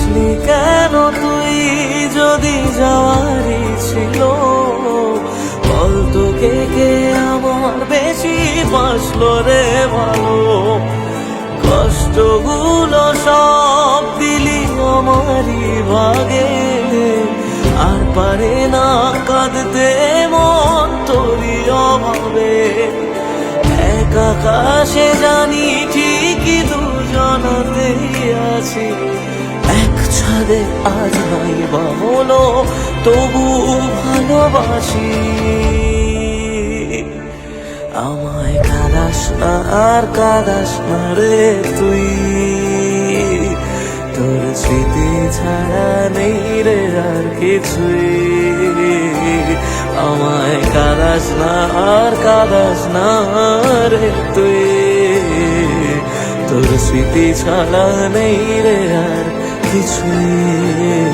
আসলি কেন তুই, যদি যাওয়ারই ছিল বল তোকে কে আমার বেশি বাসলো রে ভালো। কষ্টগুলো সব দিলি আমারই ভাগে, আর পারে না কাঁদতে মন তোরই অভাবে। এক আকাশে জানি ঠিকই দুজনাতেই আছি, এক ছাদে আজ নাই বা হলো তবু ভালোবাসি। আমায় কাঁদাস না আর কাঁদাস না রে তুই, তোর স্মৃতি ছাড়া নেই রে আর কিছুই। আমায় কাঁদাস না আর কাঁদাস না রে তুই, তোর স্মৃতি ছাড়া নেই রে আর কিছুই।